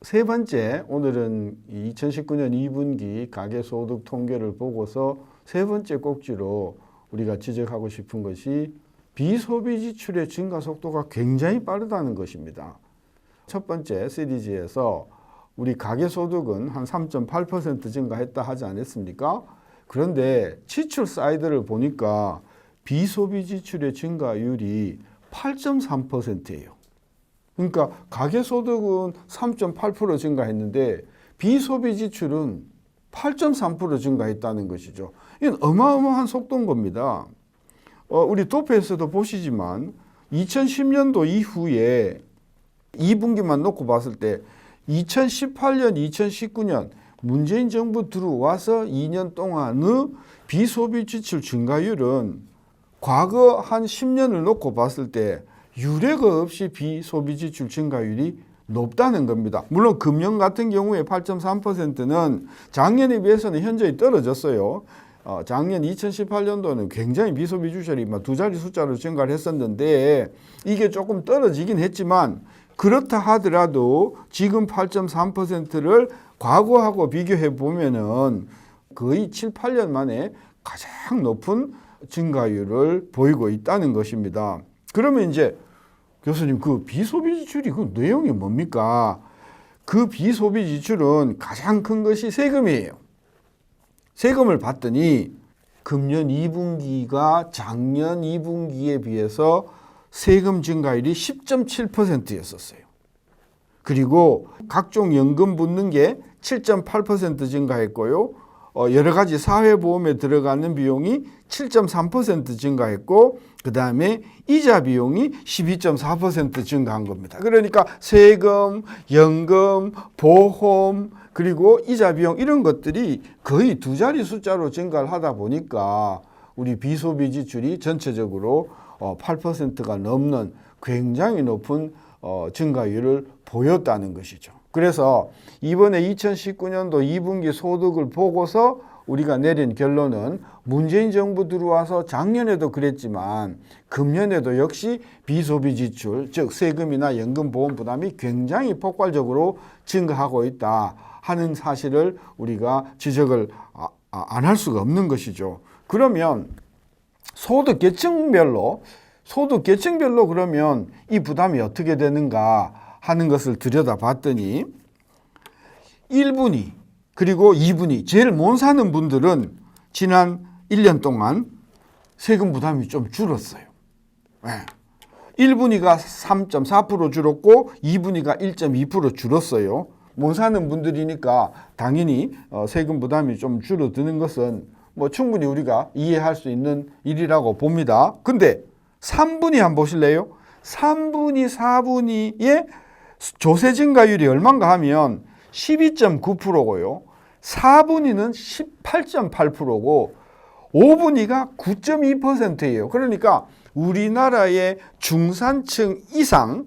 세 번째, 오늘은 2019년 2분기 가계소득 통계를 보고서 세 번째 꼭지로 우리가 지적하고 싶은 것이 비소비 지출의 증가 속도가 굉장히 빠르다는 것입니다. 첫 번째 시리즈에서 우리 가계소득은 한 3.8% 증가했다 하지 않았습니까? 그런데 지출 사이드를 보니까 비소비 지출의 증가율이 8.3%예요. 그러니까 가계소득은 3.8% 증가했는데 비소비 지출은 8.3% 증가했다는 것이죠. 이건 어마어마한 속도인 겁니다. 우리 도표에서도 보시지만 2010년도 이후에 2분기만 놓고 봤을 때 2018년, 2019년 문재인 정부 들어와서 2년 동안의 비소비 지출 증가율은 과거 한 10년을 놓고 봤을 때 유례가 없이 비소비 지출 증가율이 높다는 겁니다. 물론 금년 같은 경우에 8.3%는 작년에 비해서는 현저히 떨어졌어요. 작년 2018년도는 굉장히 비소비 지출이 두 자리 숫자로 증가를 했었는데 이게 조금 떨어지긴 했지만 그렇다 하더라도 지금 8.3%를 과거하고 비교해 보면은 거의 7, 8년 만에 가장 높은 증가율을 보이고 있다는 것입니다. 그러면 이제 교수님, 그 비소비 지출이 그 내용이 뭡니까? 그 비소비 지출은 가장 큰 것이 세금이에요. 세금을 봤더니 금년 2분기가 작년 2분기에 비해서 세금 증가율이 10.7%였었어요. 그리고 각종 연금 붙는 게 7.8% 증가했고요. 여러 가지 사회보험에 들어가는 비용이 7.3% 증가했고 그 다음에 이자 비용이 12.4% 증가한 겁니다. 그러니까 세금, 연금, 보험 그리고 이자 비용 이런 것들이 거의 두 자리 숫자로 증가를 하다 보니까 우리 비소비 지출이 전체적으로 8%가 넘는 굉장히 높은 증가율을 보였다는 것이죠. 그래서 이번에 2019년도 2분기 소득을 보고서 우리가 내린 결론은 문재인 정부 들어와서 작년에도 그랬지만 금년에도 역시 비소비 지출, 즉 세금이나 연금 보험 부담이 굉장히 폭발적으로 증가하고 있다 하는 사실을 우리가 지적을 안 할 수가 없는 것이죠. 그러면 소득 계층별로 그러면 이 부담이 어떻게 되는가 하는 것을 들여다봤더니 1분위 그리고 2분위 제일 못 사는 분들은 지난 1년 동안 세금 부담이 좀 줄었어요. 1분위가 3.4% 줄었고 2분위가 1.2% 줄었어요. 못 사는 분들이니까 당연히 세금 부담이 좀 줄어드는 것은 충분히 우리가 이해할 수 있는 일이라고 봅니다. 근데 3분위 한번 보실래요? 3분위, 4분위의 조세 증가율이 얼마인가 하면 12.9%고요. 4분위는 18.8%고 5분위가 9.2%예요. 그러니까 우리나라의 중산층 이상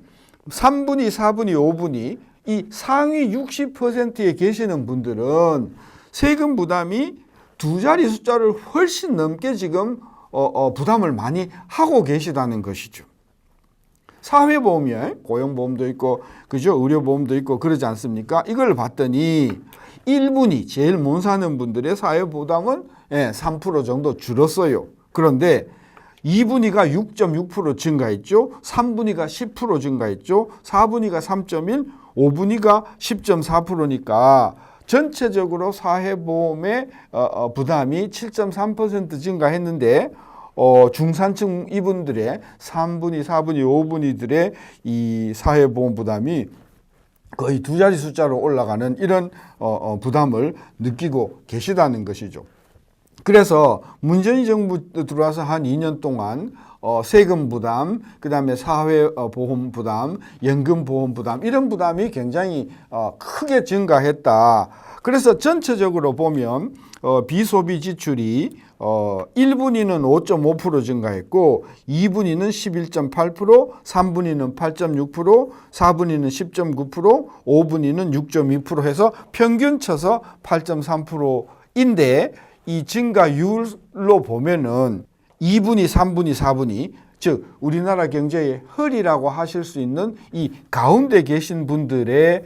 3분위, 4분위, 5분위 이 상위 60%에 계시는 분들은 세금 부담이 두 자리 숫자를 훨씬 넘게 지금 부담을 많이 하고 계시다는 것이죠. 사회보험이요. 고용보험도 있고, 그죠? 의료보험도 있고, 그러지 않습니까? 이걸 봤더니 1분위, 제일 못 사는 분들의 사회부담은 3% 정도 줄었어요. 그런데 2분위가 6.6% 증가했죠. 3분위가 10% 증가했죠. 4분위가 3.1, 5분위가 10.4%니까 전체적으로 사회보험의 부담이 7.3% 증가했는데 중산층 이분들의 3분위, 4분위, 5분위들의 이 사회보험 부담이 거의 두 자리 숫자로 올라가는 이런 부담을 느끼고 계시다는 것이죠. 그래서 문재인 정부 들어와서 한 2년 동안 세금 부담, 그 다음에 사회보험 부담, 연금보험 부담 이런 부담이 굉장히 크게 증가했다. 그래서 전체적으로 보면 비소비 지출이 1분위는 5.5% 증가했고 2분위는 11.8%, 3분위는 8.6%, 4분위는 10.9%, 5분위는 6.2% 해서 평균 쳐서 8.3%인데 이 증가율로 보면은 2분위, 3분위, 4분위 즉 우리나라 경제의 허리라고 하실 수 있는 이 가운데 계신 분들의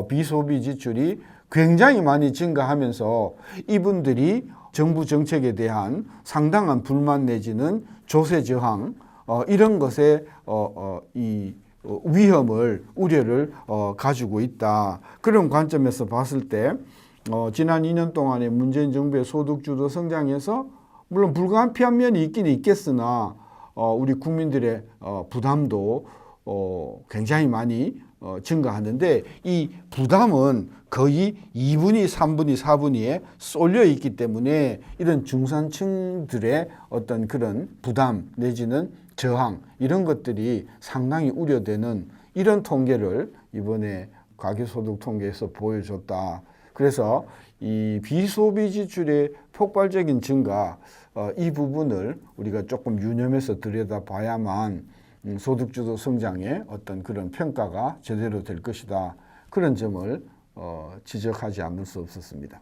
비소비 지출이 굉장히 많이 증가하면서 이분들이 정부 정책에 대한 상당한 불만 내지는 조세 저항 이런 것에 이 위험을 우려를 가지고 있다. 그런 관점에서 봤을 때 지난 2년 동안의 문재인 정부의 소득주도 성장에서 물론 불가피한 면이 있긴 있겠으나 우리 국민들의 부담도 굉장히 많이 증가하는데 이 부담은 거의 2분위, 3분위, 4분위에 쏠려 있기 때문에 이런 중산층들의 어떤 그런 부담 내지는 저항 이런 것들이 상당히 우려되는 이런 통계를 이번에 가계소득 통계에서 보여줬다. 그래서 이 비소비 지출의 폭발적인 증가 이 부분을 우리가 조금 유념해서 들여다봐야만 소득주도 성장의 어떤 그런 평가가 제대로 될 것이다. 그런 점을 지적하지 않을 수 없었습니다.